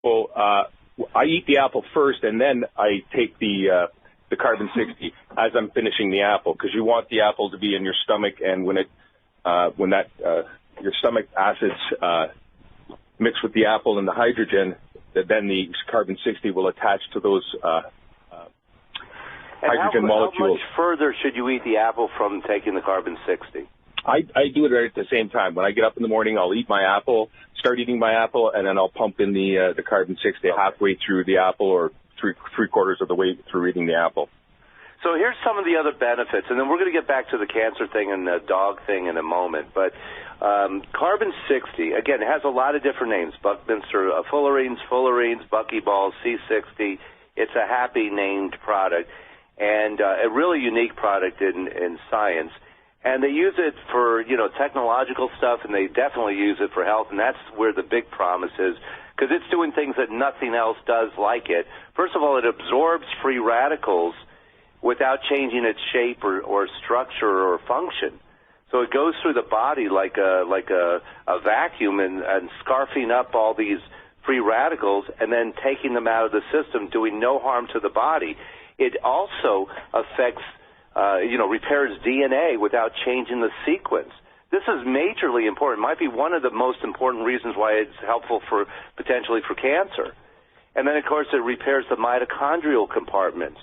Well, I eat the apple first, and then I take the carbon 60 as I'm finishing the apple, because you want the apple to be in your stomach, and when your stomach acids mix with the apple and the hydrogen, then the carbon 60 will attach to those hydrogen molecules. How much further should you eat the apple from taking the carbon 60? I do it right at the same time. When I get up in the morning, I'll eat my apple, start eating my apple, and then I'll pump in the carbon 60 halfway through the apple, or three-quarters of the way through eating the apple. So here's some of the other benefits, and then we're going to get back to the cancer thing and the dog thing in a moment. But carbon 60, again, it has a lot of different names: Buckminster fullerenes, buckyballs, C60. It's a happy named product, and a really unique product in science. And they use it for, technological stuff, and they definitely use it for health, and that's where the big promise is, because it's doing things that nothing else does like it. First of all, it absorbs free radicals without changing its shape or structure or function. So it goes through the body like a vacuum and scarfing up all these free radicals and then taking them out of the system, doing no harm to the body. It also affects repairs DNA without changing the sequence. This is majorly important. It might be one of the most important reasons why it's helpful potentially for cancer. And then, of course, it repairs the mitochondrial compartments,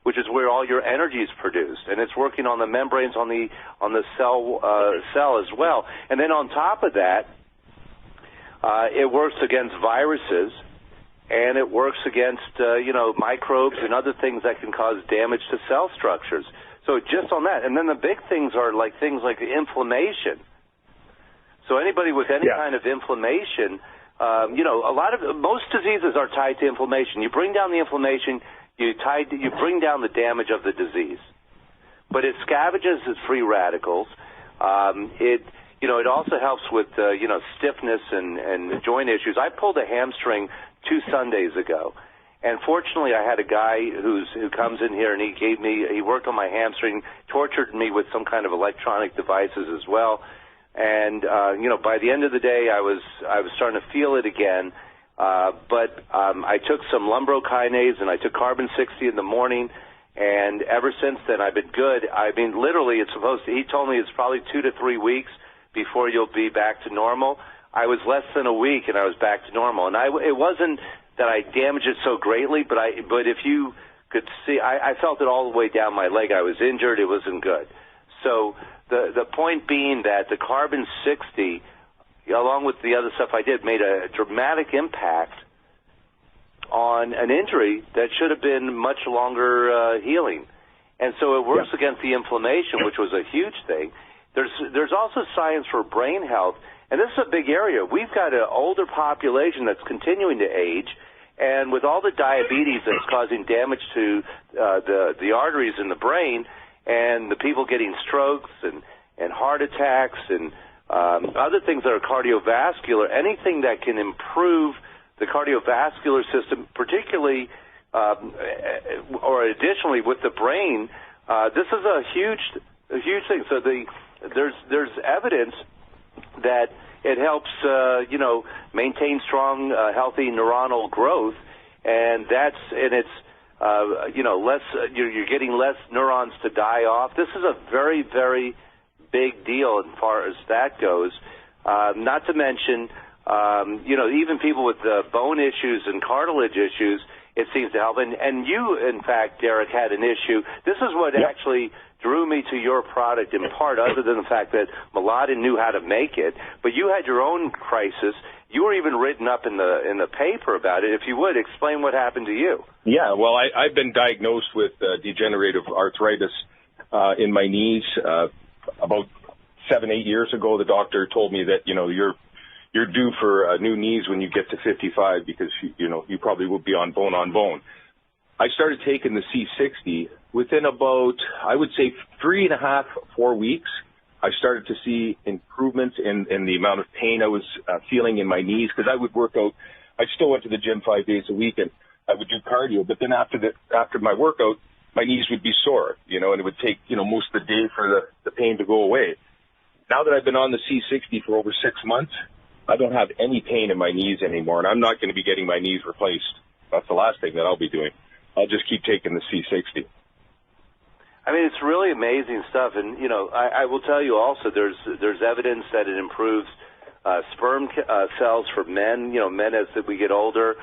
which is where all your energy is produced, and it's working on the membranes on the cell as well. And then on top of that, it works against viruses, and it works against microbes and other things that can cause damage to cell structures. So just on that, and then the big things are things like inflammation. So anybody with any kind of inflammation, most diseases are tied to inflammation. You bring down the inflammation, you bring down the damage of the disease. But it scavenges its free radicals. It also helps with stiffness and joint issues. I pulled a hamstring 2 Sundays ago. And fortunately, I had a guy who comes in here, and he worked on my hamstring, tortured me with some kind of electronic devices as well. And by the end of the day, I was starting to feel it again. But I took some lumbrokinase and I took carbon 60 in the morning, and ever since then I've been good. I mean, literally, he told me it's probably 2 to 3 weeks before you'll be back to normal. I was less than a week and I was back to normal. And it wasn't that I damaged it so greatly, but if you could see, I felt it all the way down my leg. I was injured. It wasn't good. So the point being that the carbon 60, along with the other stuff I did, made a dramatic impact on an injury that should have been much longer healing. And so it works against the inflammation, which was a huge thing. There's also science for brain health, and this is a big area. We've got an older population that's continuing to age, and with all the diabetes that's causing damage to the arteries in the brain, and the people getting strokes and heart attacks and other things that are cardiovascular, anything that can improve the cardiovascular system, particularly or additionally with the brain, this is a huge thing. So there's evidence that it helps maintain strong, healthy neuronal growth, and it's less. You're getting less neurons to die off. This is a very, very big deal as far as that goes. Not to mention, even people with bone issues and cartilage issues, it seems to help. And you, in fact, Derek, had an issue. This is what actually drew me to your product in part, other than the fact that Mladen knew how to make it. But you had your own crisis. You were even written up in the paper about it. If you would, explain what happened to you. Yeah, well, I've been diagnosed with degenerative arthritis in my knees. About 7-8 years ago, the doctor told me that, you're due for new knees when you get to 55 because, you probably will be on bone. I started taking the C60 within about, I would say, 3.5, 4 weeks. I started to see improvements in the amount of pain I was feeling in my knees, because I would work out. I still went to the gym 5 days a week, and I would do cardio. But then after my workout, my knees would be sore, and it would take, most of the day for the pain to go away. Now that I've been on the C60 for over 6 months, I don't have any pain in my knees anymore, and I'm not going to be getting my knees replaced. That's the last thing that I'll be doing. I'll just keep taking the C60. I mean, it's really amazing stuff, and I will tell you also, there's evidence that it improves sperm cells for men. Men as we get older,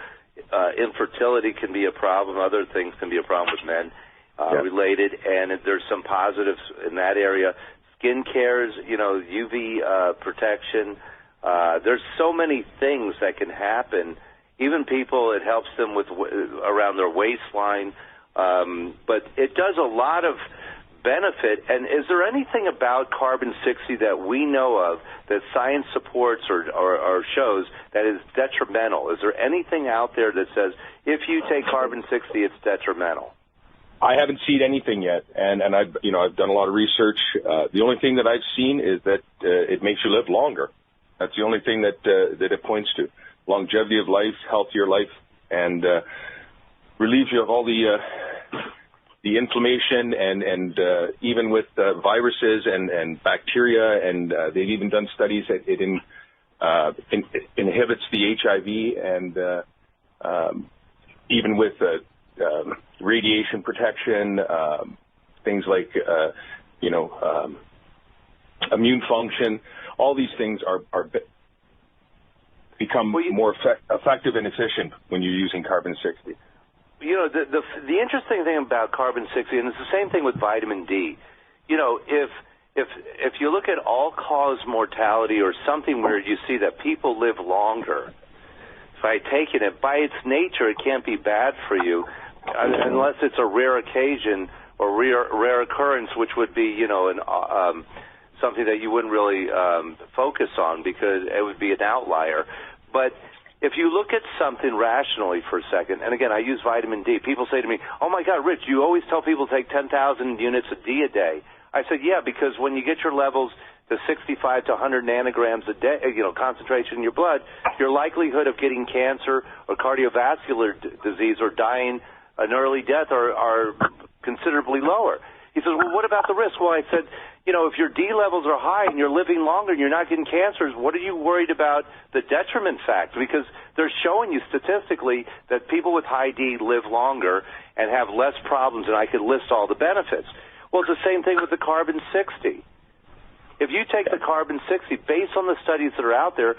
infertility can be a problem. Other things can be a problem with men related, and there's some positives in that area. Skin cares, UV protection. There's so many things that can happen. Even people, it helps them with around their waistline. But it does a lot of benefit. And is there anything about carbon-60 that we know of that science supports or shows that is detrimental? Is there anything out there that says if you take carbon-60, it's detrimental? I haven't seen anything yet, and I've done a lot of research. The only thing that I've seen is that it makes you live longer. That's the only thing that it points to: longevity of life, healthier life, and relieves you of all the inflammation and even with viruses and bacteria, and they've even done studies that it inhibits the HIV and even with radiation protection, things like immune function. All these things are become more effective and efficient when you're using carbon-60. The interesting thing about carbon-60, and it's the same thing with vitamin D. If you look at all-cause mortality or something where you see that people live longer by taking it, by its nature, it can't be bad for you unless it's a rare occasion or rare occurrence, which would be, something that you wouldn't really focus on because it would be an outlier. But if you look at something rationally for a second, and again, I use vitamin D. People say to me, "Oh my God, Rich, you always tell people to take 10,000 units of D a day." I said, "Yeah, because when you get your levels to 65 to 100 nanograms a day, concentration in your blood, your likelihood of getting cancer or cardiovascular disease or dying an early death are considerably lower." He says, "Well, what about the risk?" Well, I said, if your D levels are high and you're living longer and you're not getting cancers, what are you worried about the detriment factor? Because they're showing you statistically that people with high D live longer and have less problems, and I could list all the benefits. Well, it's the same thing with the carbon-60. If you take the carbon-60, based on the studies that are out there,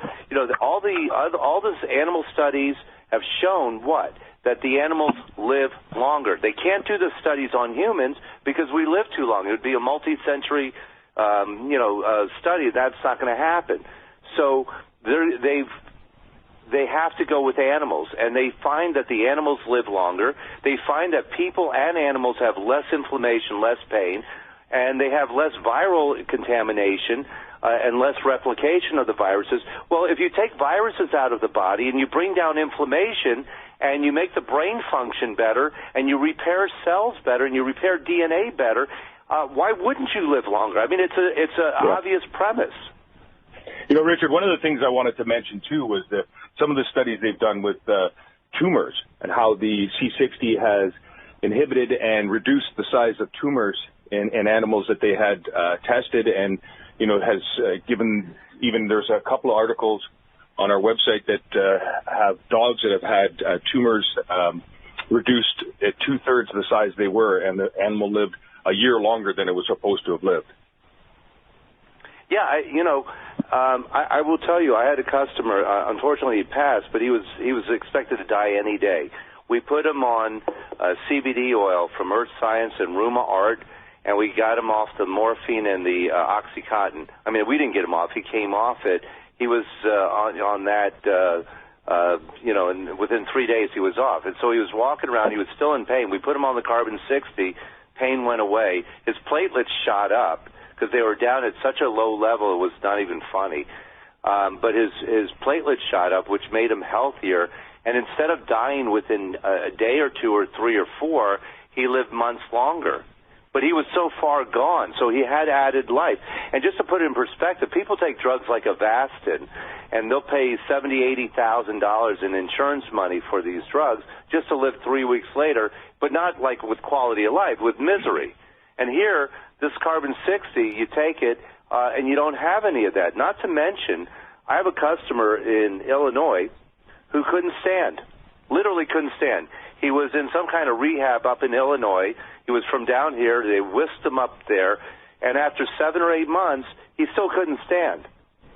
all these animal studies have shown what? That the animals live longer. They can't do the studies on humans because we live too long. It would be a multi-century, study. That's not going to happen. So they have to go with animals, and they find that the animals live longer. They find that people and animals have less inflammation, less pain, and they have less viral contamination and less replication of the viruses. Well, if you take viruses out of the body and you bring down inflammation and you make the brain function better and you repair cells better and you repair DNA better, why wouldn't you live longer? I mean, it's an obvious premise. Richard, one of the things I wanted to mention, too, was some of the studies they've done with tumors and how the C60 has inhibited and reduced the size of tumors in animals that they had tested, and has given, even there's a couple of articles on our website that have dogs that have had tumors reduced at 2/3 the size they were, and the animal lived a year longer than it was supposed to have lived. Yeah, I will tell you, I had a customer. Unfortunately, he passed, but he was expected to die any day. We put him on CBD oil from Earth Science and Ruma Art, and we got him off the morphine and the OxyContin. I mean, we didn't get him off. He came off it. He was on that, and within 3 days he was off. And so he was walking around. He was still in pain. We put him on the carbon-60. Pain went away. His platelets shot up because they were down at such a low level it was not even funny. But his platelets shot up, which made him healthier. And instead of dying within a day or two or 3 or 4, he lived months longer. But he was so far gone, so he had added life. And just to put it in perspective, people take drugs like Avastin, and they'll pay $70,000, $80,000 in insurance money for these drugs just to live 3 weeks later, but not like with quality of life, with misery. And here, this carbon-60, you take it, and you don't have any of that. Not to mention, I have a customer in Illinois who couldn't stand, literally couldn't stand. He was in some kind of rehab up in Illinois. He was from down here. They whisked him up there. And after 7 or 8 months, he still couldn't stand.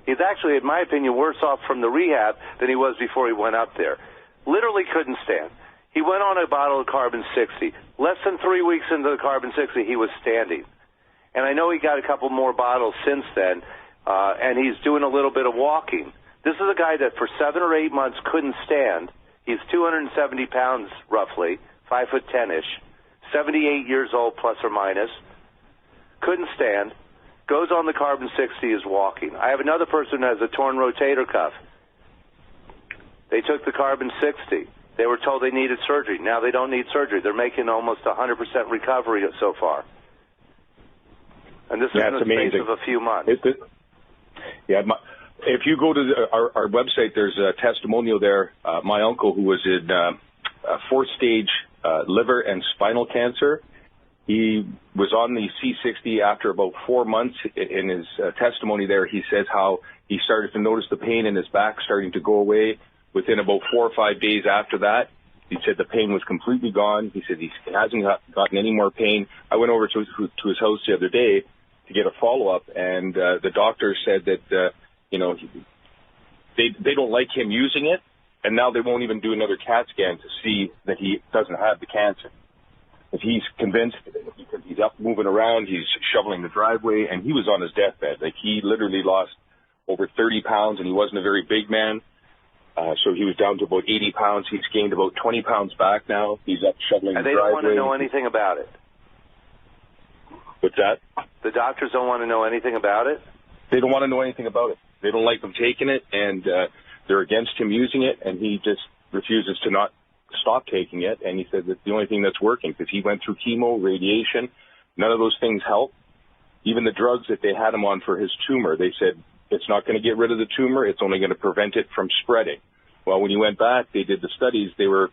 He's actually, in my opinion, worse off from the rehab than he was before he went up there. Literally couldn't stand. He went on a bottle of Carbon 60. Less than 3 weeks into the Carbon 60, he was standing. And I know he got a couple more bottles since then, and he's doing a little bit of walking. This is a guy that for 7 or 8 months couldn't stand. He's 270 pounds, roughly, 5'10"-ish, 78 years old, plus or minus. Couldn't stand. Goes on the Carbon 60, is walking. I have another person who has a torn rotator cuff. They took the Carbon 60. They were told they needed surgery. Now they don't need surgery. They're making almost 100% recovery so far. And this is in the space of a few months. If you go to our website, there's a testimonial there. My uncle, who was in fourth stage liver and spinal cancer, he was on the C60 after about 4 months. In his testimony there, he says how he started to notice the pain in his back starting to go away. Within about 4 or 5 days after that, he said the pain was completely gone. He said he hasn't gotten any more pain. I went over to his house the other day to get a follow-up, and the doctor said that, they don't like him using it, and now they won't even do another CAT scan to see that he doesn't have the cancer. If he's convinced, because he's up moving around, he's shoveling the driveway, and he was on his deathbed. Like, he literally lost over 30 pounds, and he wasn't a very big man. So he was down to about 80 pounds. He's gained about 20 pounds back now. He's up shoveling the driveway. And they don't want to know anything about it. What's that? The doctors don't want to know anything about it? They don't want to know anything about it. They don't like him taking it, and they're against him using it, and he just refuses to not stop taking it. And he said that the only thing that's working, because he went through chemo, radiation, none of those things help. Even the drugs that they had him on for his tumor, they said it's not going to get rid of the tumor, it's only going to prevent it from spreading. Well, when he went back, they did the studies, they were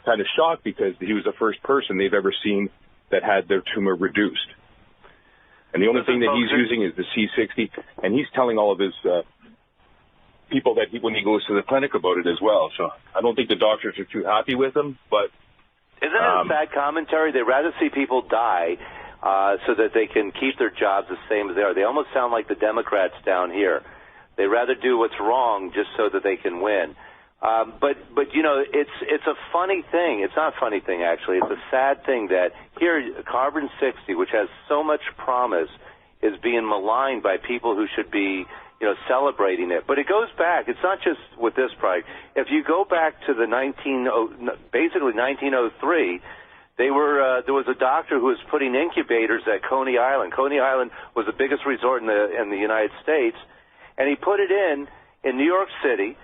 kind of shocked because he was the first person they've ever seen that had their tumor reduced. And the only thing that he's using is the C60, and he's telling all of his people that when he goes to the clinic about it as well. So I don't think the doctors are too happy with him, but... Isn't it a sad commentary? They'd rather see people die so that they can keep their jobs the same as they are. They almost sound like the Democrats down here. They'd rather do what's wrong just so that they can win. But it's a funny thing. It's not a funny thing, actually. It's a sad thing that here, Carbon 60, which has so much promise, is being maligned by people who should be, celebrating it. But it goes back. It's not just with this product. If you go back to the 1903, there was a doctor who was putting incubators at Coney Island. Coney Island was the biggest resort in the United States, and he put it in New York City.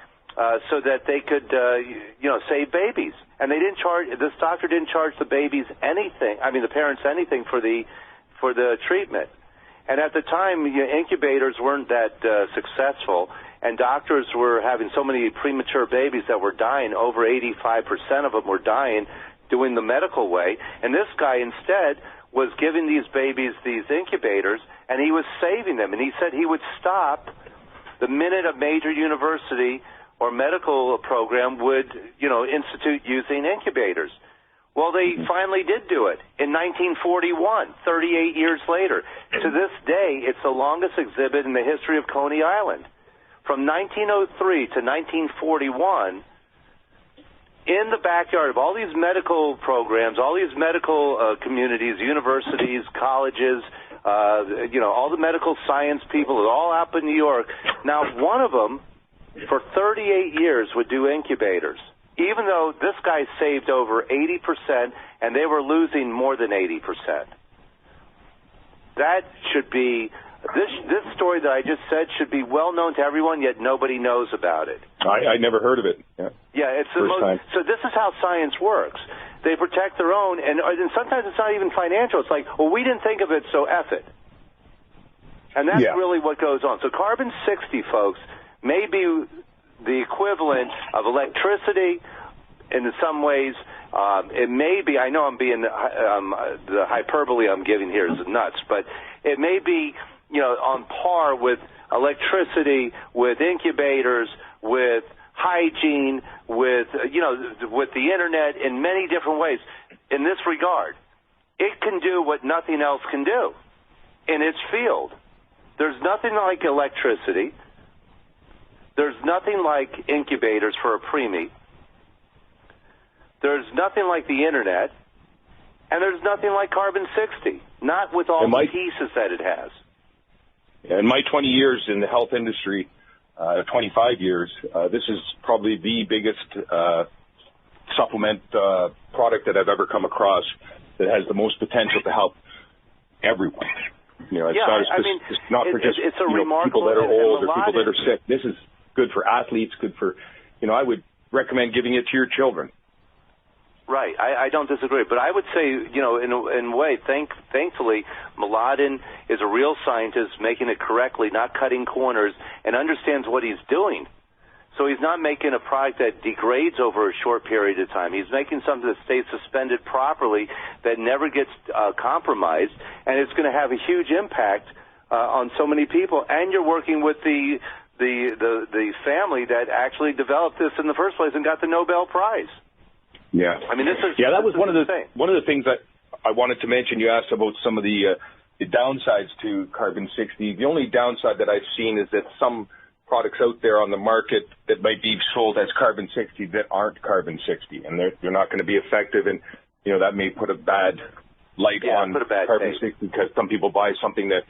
So that they could, save babies. And they didn't charge. This doctor didn't charge the babies anything. I mean, the parents anything for the treatment. And at the time, incubators weren't that successful, and doctors were having so many premature babies that were dying. Over 85% of them were dying doing the medical way. And this guy instead was giving these babies these incubators, and he was saving them. And he said he would stop the minute a major university or medical program would, institute using incubators. Well, they finally did do it in 1941, 38 years later. To this day, it's the longest exhibit in the history of Coney Island. From 1903 to 1941, in the backyard of all these medical programs, all these medical communities, universities, colleges, all the medical science people, all up in New York. Now, one of them, for 38 years, would do incubators, even though this guy saved over 80% and they were losing more than 80%. That should be, this story that I just said should be well known to everyone, yet nobody knows about it. I never heard of it. Yeah, it's the most time. So this is how science works. They protect their own, and sometimes it's not even financial. It's like, well, we didn't think of it, so F it. And that's really what goes on. So Carbon 60, folks, may be the equivalent of electricity in some ways. It may be, I know I'm being, the hyperbole I'm giving here is nuts, but it may be on par with electricity, with incubators, with hygiene, with the internet in many different ways. In this regard, it can do what nothing else can do in its field. There's nothing like electricity. There's nothing like incubators for a preemie. There's nothing like the internet. And there's nothing like carbon-60, not with all the pieces that it has. In my 20 years in the health industry, 25 years, this is probably the biggest supplement product that I've ever come across that has the most potential to help everyone. It's not for just people that are old or people that are sick. This is good for athletes, good for, I would recommend giving it to your children. Right, I don't disagree, but I would say, in a way, thankfully, Mladen is a real scientist making it correctly, not cutting corners, and understands what he's doing. So he's not making a product that degrades over a short period of time. He's making something that stays suspended properly, that never gets compromised, and it's going to have a huge impact on so many people. And you're working with the family that actually developed this in the first place and got the Nobel Prize. Yeah, that was one of the things that I wanted to mention. You asked about some of the downsides to carbon-60. The only downside that I've seen is that some products out there on the market that might be sold as carbon-60 that aren't carbon-60, and they're not going to be effective, and that may put a bad light on carbon-60 because some people buy something that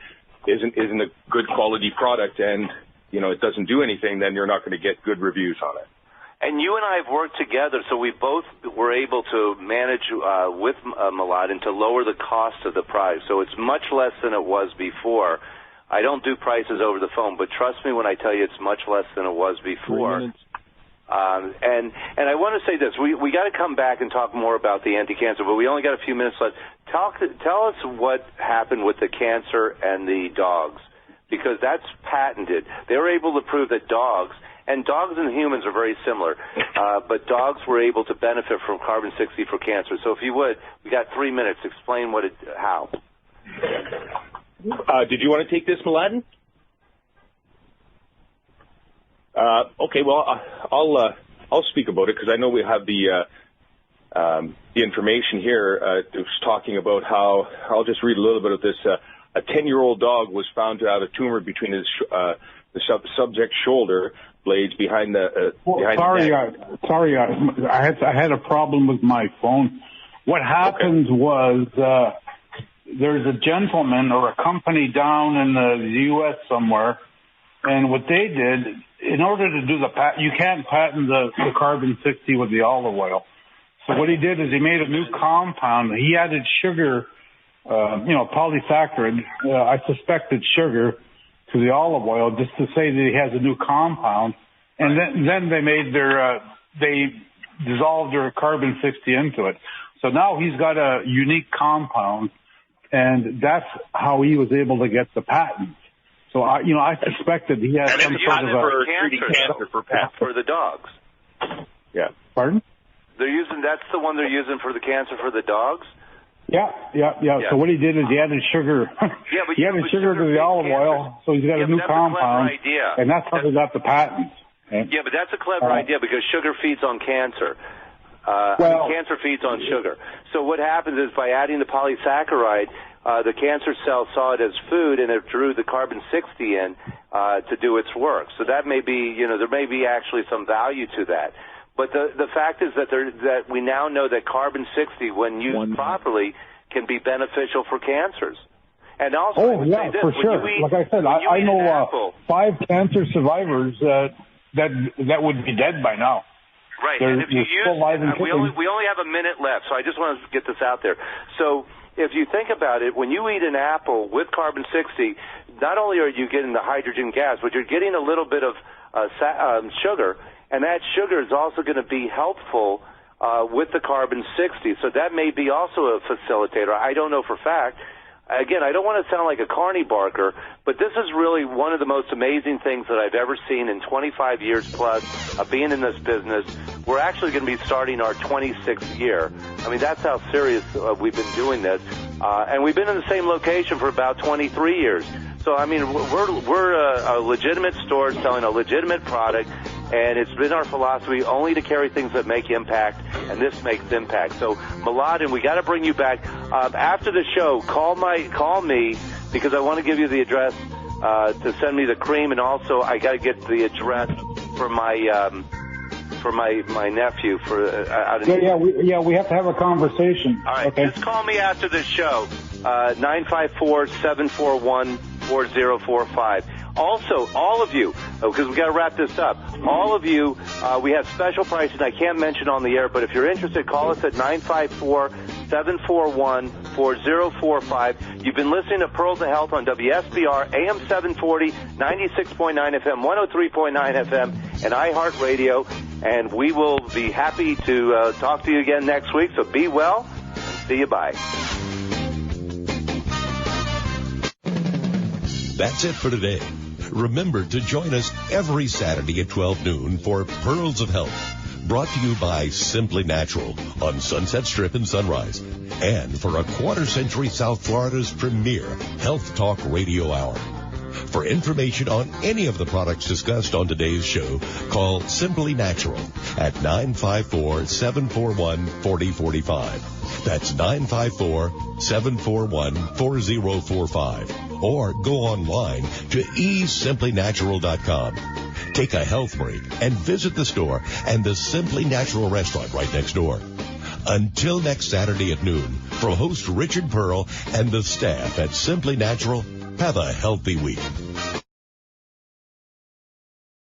isn't a good quality product, and it doesn't do anything. Then you're not going to get good reviews on it. And you and I have worked together, so we both were able to manage with Mladen to lower the cost of the price. So it's much less than it was before. I don't do prices over the phone, but trust me when I tell you it's much less than it was before. And I want to say this. We got to come back and talk more about the anti-cancer, but we only got a few minutes left. Tell us what happened with the cancer and the dogs, because that's patented. They were able to prove that dogs and humans are very similar, but dogs were able to benefit from carbon-60 for cancer. So if you would, we got 3 minutes. Explain how. Did you want to take this, Mladen? Okay, well, I'll speak about it because I know we have the information here. It was talking about how, I'll just read a little bit of this. A 10-year-old dog was found to have a tumor between the subject's shoulder blades behind the I had a problem with my phone. What happened was there's a gentleman or a company down in the U.S. somewhere, and what they did, in order to do you can't patent the carbon-60 with the olive oil. So what he did is he made a new compound. He added sugar, polysaccharide, I suspect it's sugar, to the olive oil just to say that he has a new compound. And then they made they dissolved their carbon-60 into it. So now he's got a unique compound, and that's how he was able to get the patent. So I suspected he had some sort of cancer for the dogs. Yeah. Pardon? That's the one they're using for the cancer for the dogs? Yeah. So what he did is he added sugar. He added sugar to the olive oil, so he's got a new compound, and that's how they got the patent. Yeah, but that's a clever idea because sugar feeds on cancer. Cancer feeds on sugar. So what happens is by adding the polysaccharide, the cancer cell saw it as food and it drew the carbon-60 in to do its work. So that may be, there may be actually some value to that. But the fact is that we now know that carbon-60, when used properly, can be beneficial for cancers. And also, for sure. Like I said, I know 5 cancer survivors that would be dead by now. Right, and if you use, we only have a minute left, so I just want to get this out there. So if you think about it, when you eat an apple with carbon-60, not only are you getting the hydrogen gas, but you're getting a little bit of sugar, and that sugar is also going to be helpful with the carbon-60. So that may be also a facilitator. I don't know for a fact. Again, I don't want to sound like a carny barker, but this is really one of the most amazing things that I've ever seen in 25 years plus of being in this business. We're actually going to be starting our 26th year. I mean, that's how serious we've been doing this. And we've been in the same location for about 23 years. So So, I mean, we're a legitimate store selling a legitimate product, and it's been our philosophy only to carry things that make impact, and this makes impact. So, Mladen, we got to bring you back. After the show, call me, because I want to give you the address to send me the cream, and also I got to get the address for my nephew out in we have to have a conversation. All right, okay. Just call me after the show, 954-741-4045. Also, all of you, because we got to wrap this up, all of you, we have special prices I can't mention on the air, but if you're interested, call us at 954-741-4045. You've been listening to Pearls of Health on WSBR, AM 740, 96.9 FM, 103.9 FM, and iHeartRadio. And we will be happy to talk to you again next week. So be well. See you. Bye. That's it for today. Remember to join us every Saturday at 12 noon for Pearls of Health, brought to you by Simply Natural on Sunset Strip and Sunrise, and for a quarter century South Florida's premier Health Talk Radio Hour. For information on any of the products discussed on today's show, call Simply Natural at 954-741-4045. That's 954-741-4045. Or go online to esimplynatural.com. Take a health break and visit the store and the Simply Natural restaurant right next door. Until next Saturday at noon, from host Richard Pearl and the staff at Simply Natural, have a healthy week.